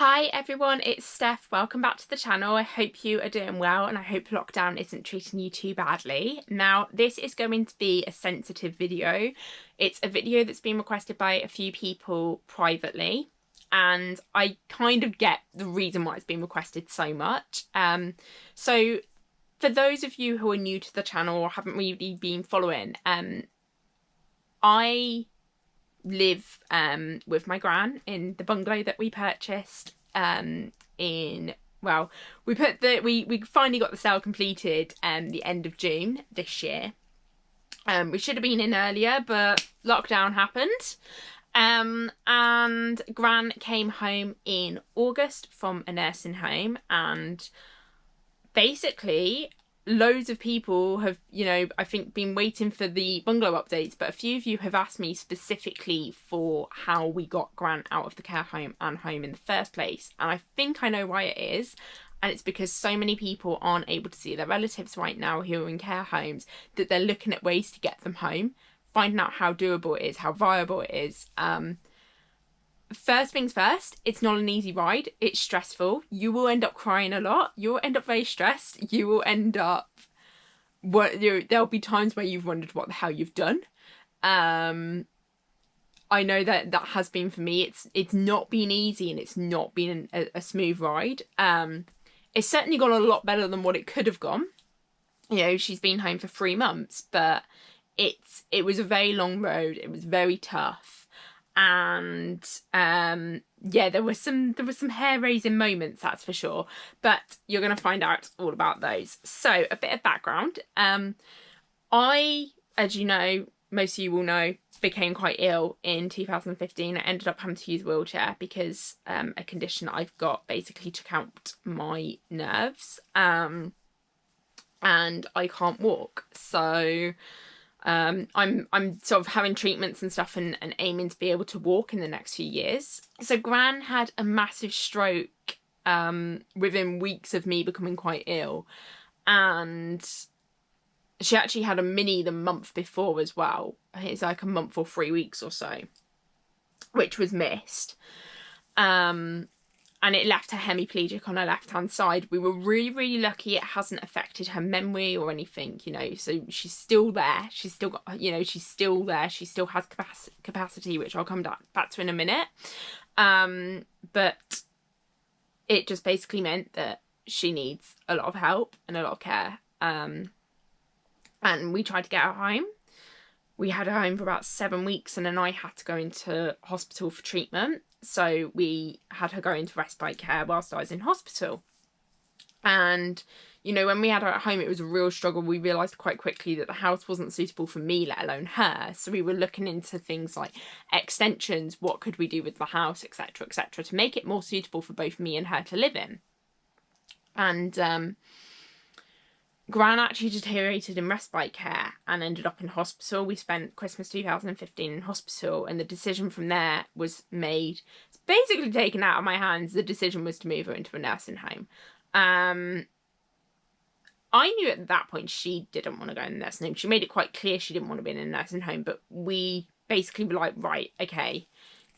Hi everyone, it's Steph. Welcome back to the channel. I hope you are doing well and I hope lockdown isn't treating you too badly. Now, this is going to be a sensitive video. It's a video that's been requested by a few people privately, and I kind of get the reason why it's been requested so much. So for those of you who are new to the channel or haven't really been following, I live with my gran in the bungalow that we purchased we finally got the sale completed the end of June this year. We should have been in earlier, but lockdown happened, and Gran came home in August from a nursing home, and basically loads of people have, I think been waiting for the bungalow updates, but a few of you have asked me specifically for how we got Gran out of the care home and home in the first place. And I think I know why it is. And it's because so many people aren't able to see their relatives right now who are in care homes that they're looking at ways to get them home, finding out how doable it is, how viable it is. First things first, it's not an easy ride. It's stressful. You will end up crying a lot. You'll end up very stressed. You will end up... there'll be times where you've wondered what the hell you've done. I know that has been for me. It's not been easy, and it's not been a smooth ride. It's certainly gone a lot better than what it could have gone. She's been home for 3 months, but it was a very long road. It was very tough. And there were some hair-raising moments, that's for sure, but you're going to find out all about those. So a bit of background. I, as you know, most of you will know, became quite ill in 2015. I ended up having to use a wheelchair because a condition that I've got basically took out my nerves, and I can't walk. So I'm sort of having treatments and stuff and aiming to be able to walk in the next few years. So Gran had a massive stroke within weeks of me becoming quite ill, and she actually had a mini the month before as well. I think it's like a month or 3 weeks or so, which was missed. And it left her hemiplegic on her left-hand side. We were really, really lucky it hasn't affected her memory or anything, so she's still there. She's still got, she's still there. She still has capacity, which I'll come back to in a minute. But it just basically meant that she needs a lot of help and a lot of care. And we tried to get her home. We had her home for about 7 weeks, and then I had to go into hospital for treatment. So we had her go into respite care whilst I was in hospital. And, when we had her at home, it was a real struggle. We realised quite quickly that the house wasn't suitable for me, let alone her. So we were looking into things like extensions, what could we do with the house, etc., etc., to make it more suitable for both me and her to live in. And Gran actually deteriorated in respite care and ended up in hospital. We spent Christmas 2015 in hospital, and the decision from there was made. It's basically taken out of my hands. The decision was to move her into a nursing home. I knew at that point she didn't want to go in a nursing home. She made it quite clear she didn't want to be in a nursing home, but we basically were like, right, okay,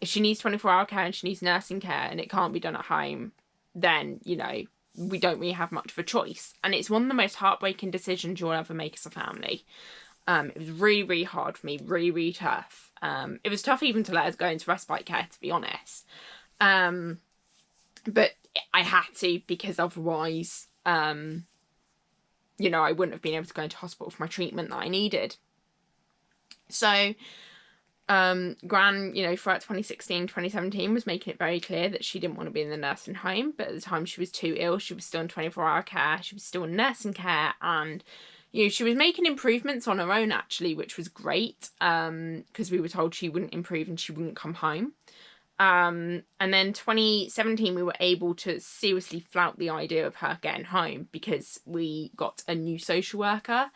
if she needs 24-hour care and she needs nursing care and it can't be done at home, then, we don't really have much of a choice. And it's one of the most heartbreaking decisions you'll ever make as a family. It was really, really hard for me, really, really tough. It was tough even to let us go into respite care, to be honest. But I had to, because otherwise, I wouldn't have been able to go into hospital for my treatment that I needed. So Gran, throughout 2016, 2017 was making it very clear that she didn't want to be in the nursing home, but at the time she was too ill. She was still in 24-hour care. She was still in nursing care, and she was making improvements on her own, actually, which was great, because we were told she wouldn't improve and she wouldn't come home. And then 2017 we were able to seriously flout the idea of her getting home because we got a new social worker.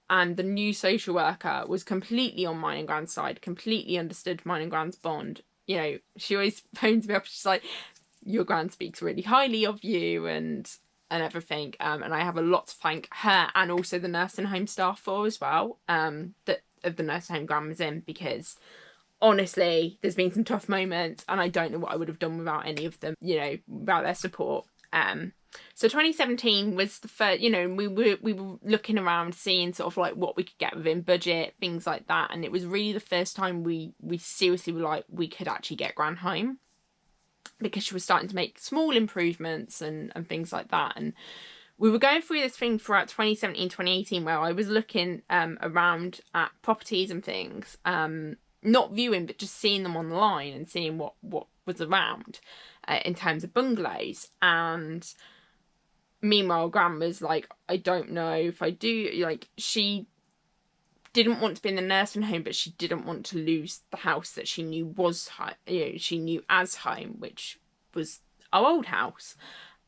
And the new social worker was completely on mine and Gran's side, completely understood mine and Gran's bond. She always phones me up. She's like, your Gran speaks really highly of you and everything. And I have a lot to thank her and also the nursing home staff for as well, that of the nursing home Gran was in, because honestly, there's been some tough moments, and I don't know what I would have done without any of them, you know, without their support. So 2017 was the first, you know, we were looking around, seeing sort of like what we could get within budget, things like that, and it was really the first time we seriously were like, we could actually get Gran home, because she was starting to make small improvements and things like that. And we were going through this thing throughout 2017, 2018, where I was looking around at properties and things, not viewing, but just seeing them online and seeing what was around in terms of bungalows. And meanwhile, Gran was like, I don't know if I do. Like, she didn't want to be in the nursing home, but she didn't want to lose the house that she knew was, you know, she knew as home, which was our old house,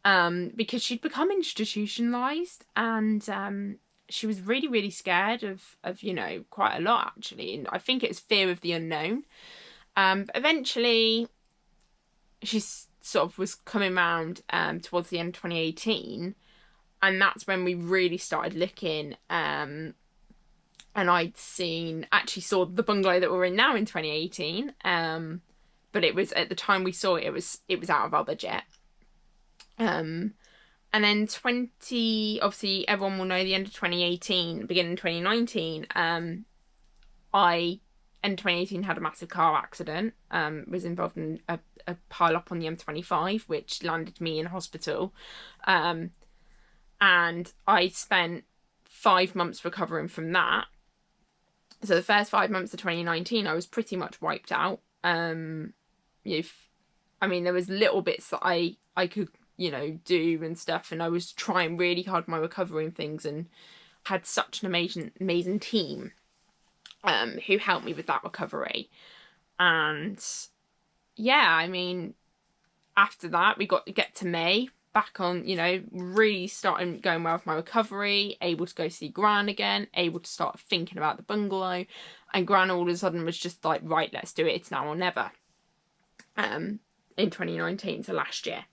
because she'd become institutionalized, and she was really, really scared of, you know, quite a lot, actually. And I think it's fear of the unknown. But eventually, she sort of was coming around towards the end of 2018, and that's when we really started looking. And I'd actually saw the bungalow that we're in now in 2018. But it was, at the time we saw it, it was out of our budget. And then obviously everyone will know the end of 2018, beginning of 2019, end of 2018 had a massive car accident, was involved in a pile up on the M25, which landed me in hospital. And I spent 5 months recovering from that. So the first 5 months of 2019, I was pretty much wiped out. I mean, there was little bits that I could, you know, do and stuff, and I was trying really hard my recovery and things, and had such an amazing team who helped me with that recovery. And yeah, I mean, after that, we got to get to May, back on, you know, really starting going well with my recovery, able to go see Gran again, able to start thinking about the bungalow, and Gran all of a sudden was just like, right, let's do it, it's now or never. In 2019, so last year.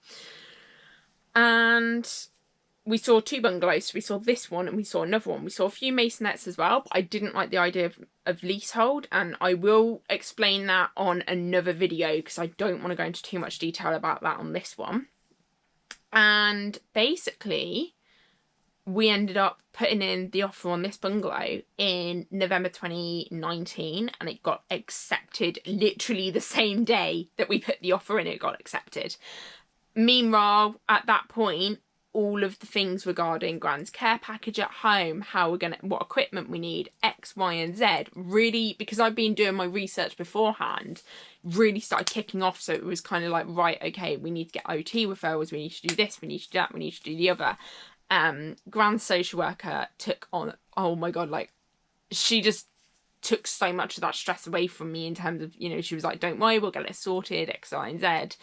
And we saw 2 bungalows. We saw this one and we saw another one. We saw a few masonettes as well, but I didn't like the idea of leasehold, and I will explain that on another video because I don't want to go into too much detail about that on this one. And basically, we ended up putting in the offer on this bungalow in November 2019, and it got accepted literally the same day that we put the offer in, it got accepted. Meanwhile, at that point, all of the things regarding Gran's care package at home, what equipment we need, X, Y, and Z, really, because I've been doing my research beforehand, really started kicking off. So it was kind of like, right, okay, we need to get OT referrals, we need to do this, we need to do that, we need to do the other. Gran's social worker took on, oh my God, like, she just took so much of that stress away from me in terms of, you know, she was like, don't worry, we'll get it sorted, X, Y, and Z.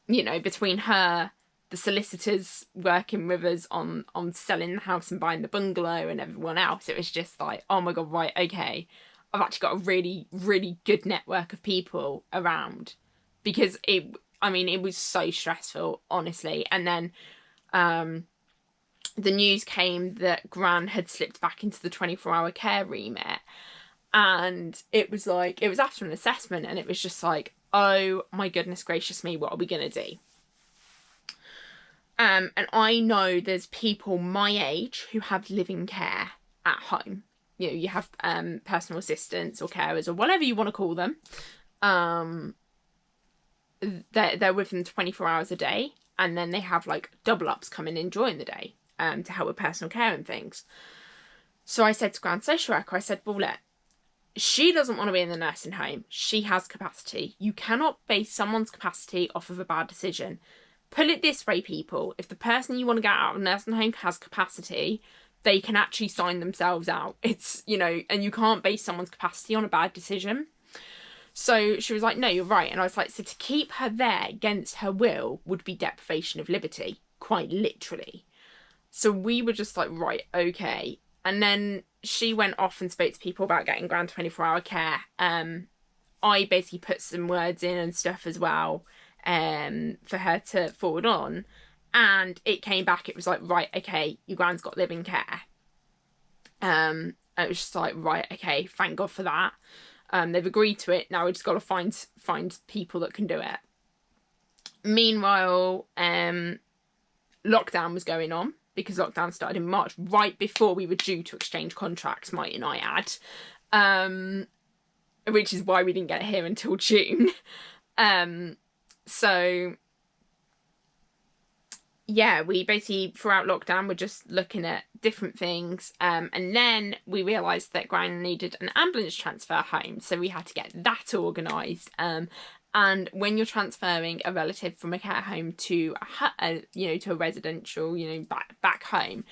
You know, between her, the solicitors working with us on selling the house and buying the bungalow, and everyone else, it was just like, oh my God, right, okay, I've actually got a really, really good network of people around, because it was so stressful, honestly. And then the news came that Gran had slipped back into the 24-hour care remit, and it was after an assessment, and it was just like, oh my goodness gracious me, what are we gonna do? And I know there's people my age who have living care at home. You know, you have personal assistants or carers or whatever you want to call them. They're with them 24 hours a day, and then they have like double ups coming in during the day to help with personal care and things. So I said to Gran's social worker, I said, well, look, she doesn't want to be in the nursing home. She has capacity. You cannot base someone's capacity off of a bad decision. Put it this way, people. If the person you want to get out of a nursing home has capacity, they can actually sign themselves out. It's, you know, and you can't base someone's capacity on a bad decision. So she was like, no, you're right. And I was like, so to keep her there against her will would be deprivation of liberty, quite literally. So we were just like, right, okay. And then she went off and spoke to people about getting Gran 24-hour care. I basically put some words in and stuff as well for her to forward on. And it came back, it was like, right, okay, your Gran's got living care. It was just like, right, okay, thank God for that. They've agreed to it. Now we just got to find people that can do it. Meanwhile, lockdown was going on, because lockdown started in March, right before we were due to exchange contracts, might and I add. Which is why we didn't get it here until June. So yeah, we basically, throughout lockdown, we're just looking at different things. And then we realised that Gran needed an ambulance transfer home. So we had to get that organised. And when you're transferring a relative from a care home to to a residential, back home,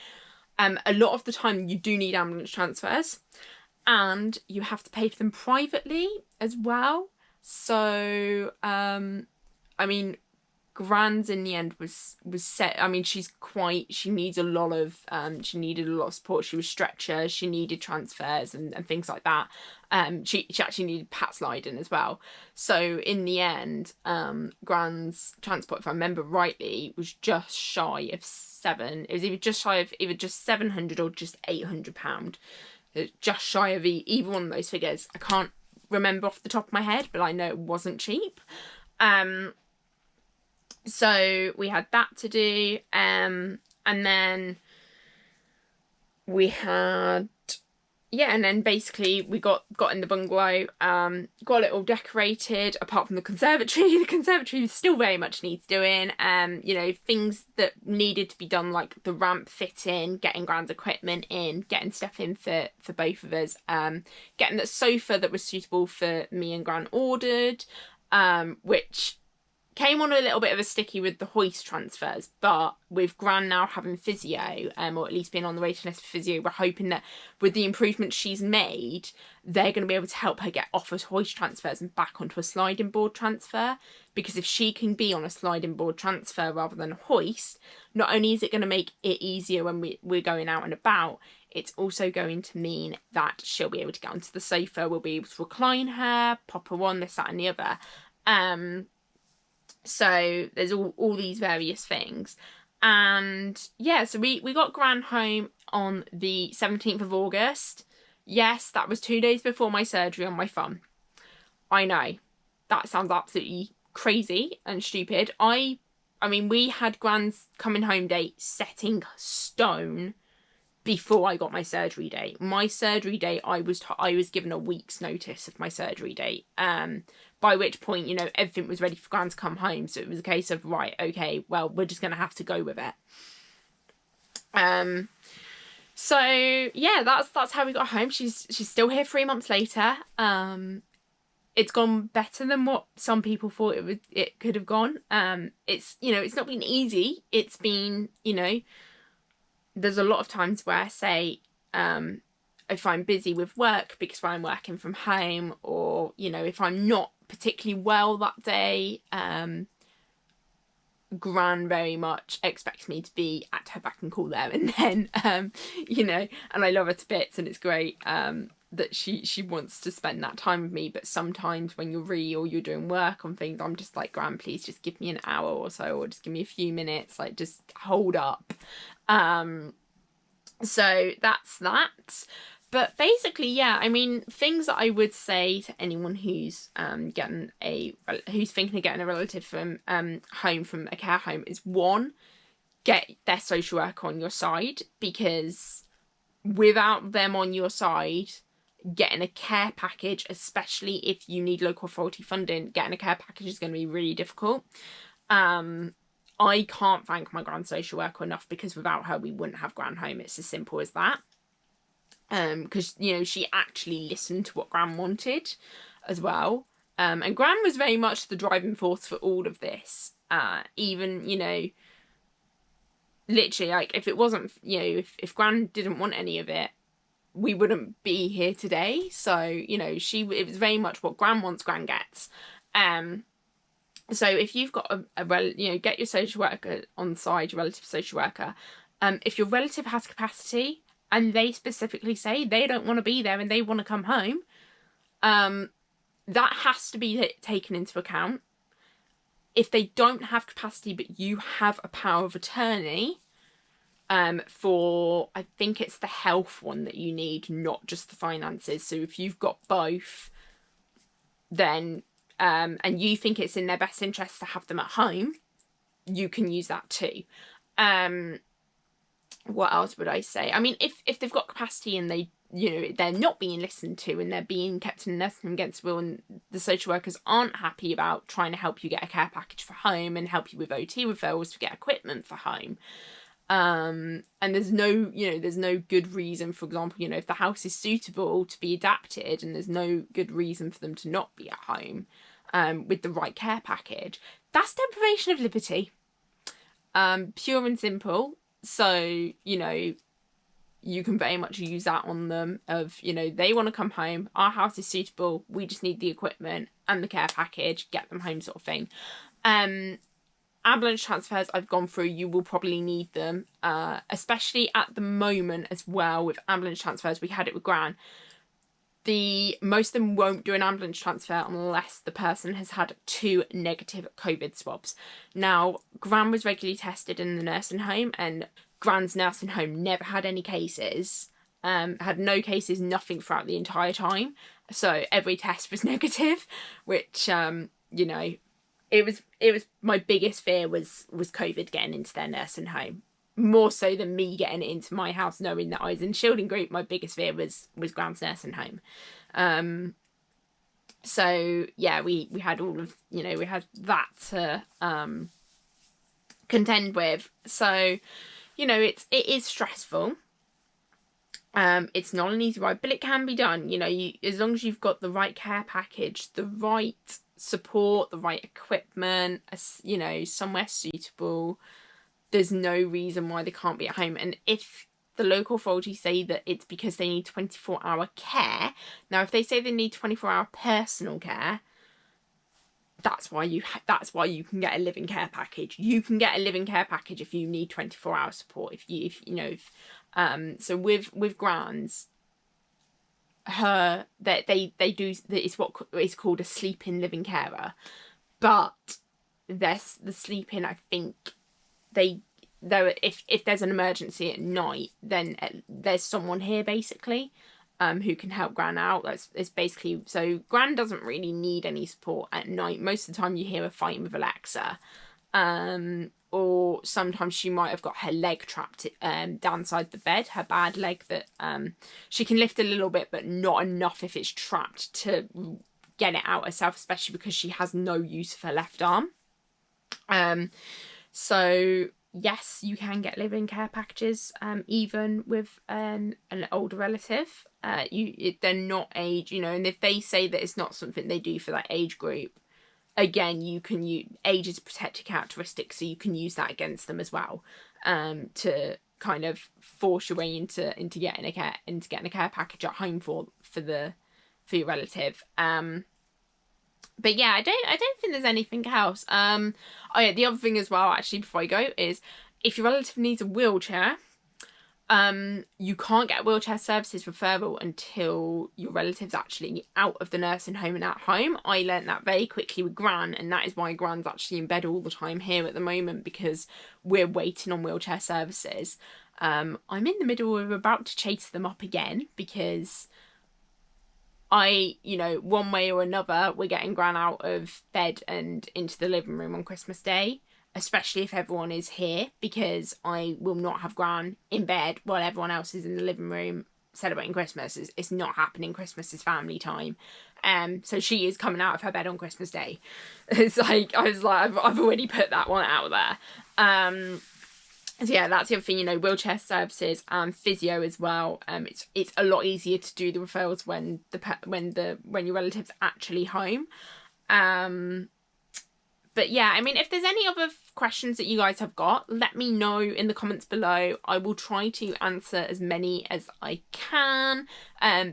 a lot of the time you do need ambulance transfers, and you have to pay for them privately as well. So, I mean, Gran's in the end was set. I mean, she needs a lot of, she needed a lot of support. She was stretcher, she needed transfers and things like that. She actually needed pat sliding as well. So in the end, Gran's transport, if I remember rightly, was just shy of it was either just 700 or just £800. Just shy of either one of those figures. I can't remember off the top of my head, but I know it wasn't cheap. So we had that to do, and then we had, and then basically we got in the bungalow, got it all decorated, apart from the conservatory. The conservatory still very much needs doing. Things that needed to be done, like the ramp fitting, getting Gran's equipment in, getting stuff in for both of us, getting the sofa that was suitable for me and Gran ordered, which came on a little bit of a sticky with the hoist transfers, but with Gran now having physio, or at least being on the waiting list for physio, we're hoping that with the improvements she's made, they're going to be able to help her get off of hoist transfers and back onto a sliding board transfer. Because if she can be on a sliding board transfer rather than a hoist, not only is it going to make it easier when we're going out and about, it's also going to mean that she'll be able to get onto the sofa, we'll be able to recline her, pop her on, this, that and the other. So there's all these various things. And yeah, so we got Gran home on the 17th of August. Yes, that was 2 days before my surgery on my thumb. I know, that sounds absolutely crazy and stupid. I mean, we had Gran's coming home date set in stone before I got my surgery date. My surgery date, I was given a week's notice of my surgery date. By which point, everything was ready for Gran to come home. So it was a case of, right, okay, well, we're just going to have to go with it. So yeah, that's how we got home. She's still here 3 months later. It's gone better than what some people thought it could have gone. It's not been easy. It's been, there's a lot of times where I say, if I'm busy with work because I'm working from home, or, if I'm not particularly well that day, Gran very much expects me to be at her beck and call there and then, and I love her to bits, and it's great that she wants to spend that time with me. But sometimes when you're or you're doing work on things, I'm just like, Gran, please just give me an hour or so, or just give me a few minutes, like just hold up. So that's that. But basically, yeah, I mean, things that I would say to anyone who's thinking of getting a relative from home from a care home is, one, get their social worker on your side, because without them on your side, getting a care package, especially if you need local authority funding, getting a care package is going to be really difficult. I can't thank my Gran social worker enough, because without her, we wouldn't have Gran home. It's as simple as that. Because, she actually listened to what Gran wanted as well. And Gran was very much the driving force for all of this. Even, literally, like, if it wasn't, if Gran didn't want any of it, we wouldn't be here today. So, it was very much what Gran wants, Gran gets. So if you've got get your social worker on side, your relative social worker. If your relative has capacity and they specifically say they don't want to be there and they want to come home, that has to be taken into account. If they don't have capacity but you have a power of attorney, for, I think it's the health one that you need, not just the finances. So if you've got both, then and you think it's in their best interest to have them at home, you can use that too. What else would I say? I mean, if they've got capacity and they, you know, they're not being listened to and they're being kept in a nursing home against will, and the social workers aren't happy about trying to help you get a care package for home and help you with OT referrals to get equipment for home, and there's no, you know, there's no good reason, for example, you know, if the house is suitable to be adapted and there's no good reason for them to not be at home with the right care package, that's deprivation of liberty, pure and simple. So, you know, you can very much use that on them of, you know, they want to come home, our house is suitable, we just need the equipment and the care package, get them home, sort of thing. Ambulance transfers I've gone through, you will probably need them, especially at the moment as well with ambulance transfers. We had it with Gran. Most of them won't do an ambulance transfer unless the person has had 2 negative COVID swabs. Now, Gran was regularly tested in the nursing home, and Gran's nursing home never had any cases, had no cases, nothing throughout the entire time. So every test was negative, which, you know, it was my biggest fear was COVID getting into their nursing home. More so than me getting it into my house, knowing that I was in shielding group, my biggest fear was Gran's nursing home. So yeah, we had all of, you know, we had that to contend with. So, you know, it is stressful. It's not an easy ride, but it can be done. You know, as long as you've got the right care package, the right support, the right equipment, you know, somewhere suitable, there's no reason why they can't be at home. And if the local authorities say that it's because they need 24-hour care, now if they say they need 24-hour personal care, that's why you can get a living care package. You can get a living care package if you need 24-hour support. If you know, so with Gran's, they do, it's what is called a sleep-in living carer, but there's the sleep-in, I think if there's an emergency at night, then there's someone here basically who can help Gran out. It's basically, so Gran doesn't really need any support at night. Most of the time you hear her fighting with Alexa, or sometimes she might have got her leg trapped downside the bed, her bad leg that she can lift a little bit but not enough if it's trapped to get it out herself, especially because she has no use of her left arm. So yes, you can get living care packages even with an older relative. They're not age, you know, and if they say that it's not something they do for that age group, again, you can use age as a protected characteristic, so you can use that against them as well, to kind of force your way into getting a care package at home for your relative. But yeah, I don't think there's anything else. Oh yeah, the other thing as well, actually, before I go, is if your relative needs a wheelchair, you can't get wheelchair services referral until your relative's actually out of the nursing home and at home. I learnt that very quickly with Gran, and that is why Gran's actually in bed all the time here at the moment, because we're waiting on wheelchair services. I'm in the middle of about to chase them up again, because you know, one way or another, we're getting Gran out of bed and into the living room on Christmas Day, especially if everyone is here, because I will not have Gran in bed while everyone else is in the living room celebrating Christmas. It's not happening. Christmas is family time. So she is coming out of her bed on Christmas Day. It's like, I was like, I've already put that one out there. So yeah, that's the other thing, you know, wheelchair services and physio as well. It's a lot easier to do the referrals when your relative's actually home. But yeah, I mean, if there's any other questions that you guys have got, let me know in the comments below. I will try to answer as many as I can,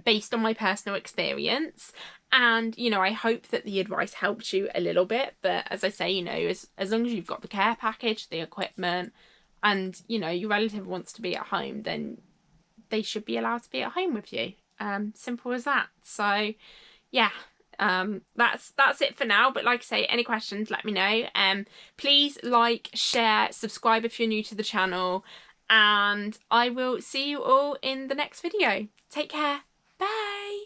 based on my personal experience. And, you know, I hope that the advice helped you a little bit. But as I say, you know, as long as you've got the care package, the equipment, and, you know, your relative wants to be at home, then they should be allowed to be at home with you. Simple as that. So, yeah. That's it for now, but like I say, any questions, let me know. Please like, share, subscribe if you're new to the channel, and I will see you all in the next video. Take care. Bye.